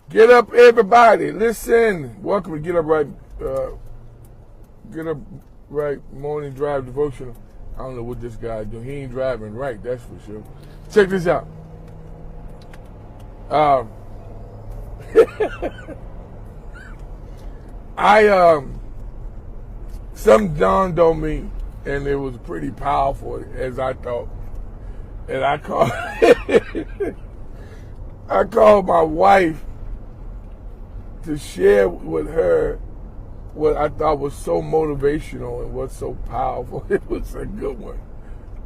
Get up, everybody. Listen. Welcome to Get Up Right Morning Drive Devotional. I don't know what this guy doing. He ain't driving right, that's for sure. Check this out. Something dawned on me, and it was pretty powerful as I thought. And I called my wife to share with her what I thought was so motivational and what's so powerful. It was a good one.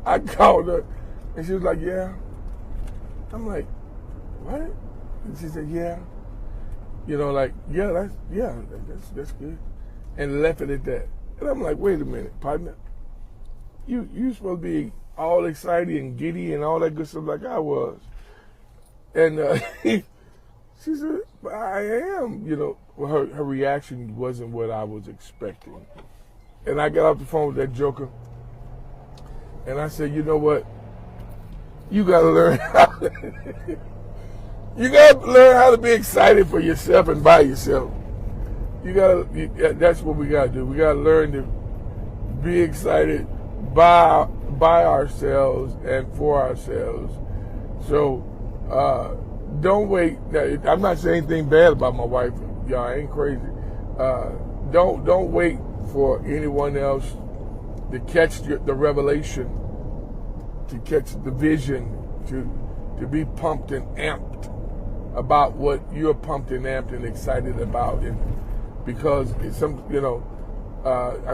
I called her, and she was like, yeah. I'm like, what? And she said, yeah. You know, like, that's good. And left it at that. And I'm like, wait a minute, partner. You supposed to be all excited and giddy and all that good stuff like I was. And she said, I am, you know. Well, her reaction wasn't what I was expecting. And I got off the phone with that joker. And I said, you know what? You got to learn how to be excited for yourself and by yourself. That's what we got to do. We got to learn to be excited by ourselves and for ourselves. So don't wait. I'm not saying anything bad about my wife. Y'all, I ain't crazy. Don't wait for anyone else to catch the revelation, to catch the vision, to be pumped and amped about what you're pumped and amped and excited about. And because I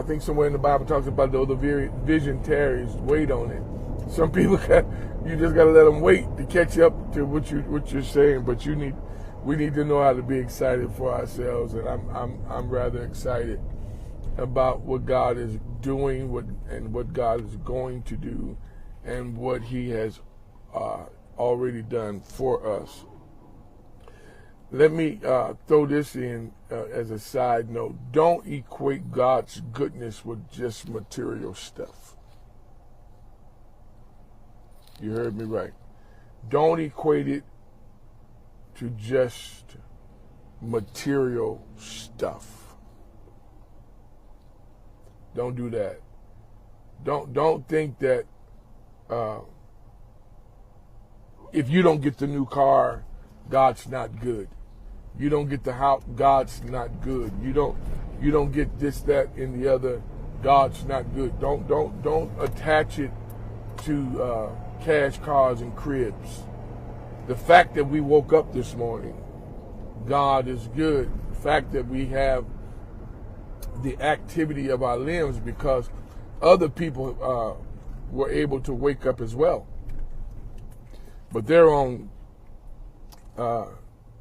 think somewhere in the Bible talks about though the vision tarries, wait on it. Some people you just got to let them wait to catch up to what you're saying. But we need to know how to be excited for ourselves, and I'm rather excited about what God is doing, what God is going to do, and what He has already done for us. Let me throw this in as a side note. Don't equate God's goodness with just material stuff. You heard me right. Don't equate it to just material stuff. Don't do that. Don't think that if you don't get the new car, God's not good. You don't get the house, God's not good. You don't get this, that, and the other, God's not good. Don't attach it to cash cars and cribs. The fact that we woke up this morning, God is good. The fact that we have the activity of our limbs because other people were able to wake up as well. But they're on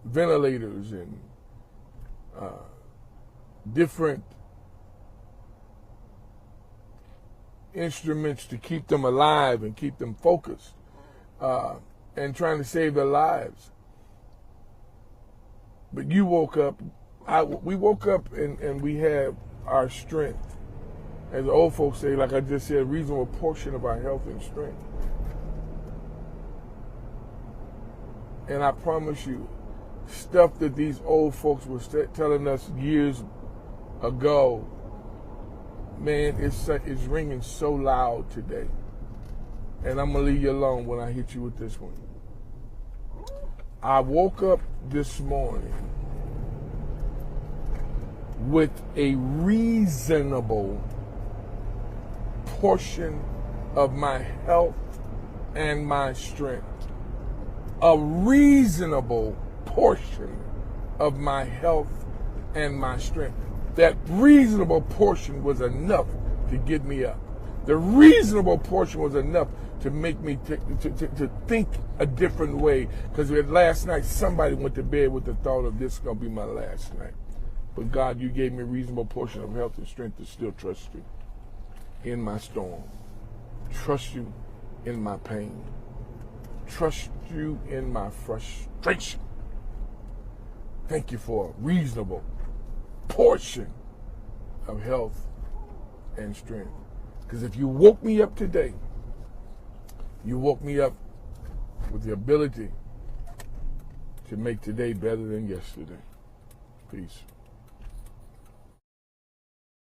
ventilators and different instruments to keep them alive and keep them focused and trying to save their lives. But you woke up, we woke up and we have our strength. As the old folks say, like I just said, a reasonable portion of our health and strength. And I promise you, stuff that these old folks were telling us years ago, man, it's ringing so loud today. And I'm going to leave you alone when I hit you with this one. I woke up this morning with a reasonable portion of my health and my strength. A reasonable portion of my health and my strength. That reasonable portion was enough to get me up. The reasonable portion was enough to make me to think a different way. Because last night somebody went to bed with the thought of this is going to be my last night. But God, you gave me a reasonable portion of health and strength to still trust you in my storm. Trust you in my pain. Trust you in my frustration. Thank you for a reasonable portion of health and strength. Because if you woke me up today, you woke me up with the ability to make today better than yesterday. Peace.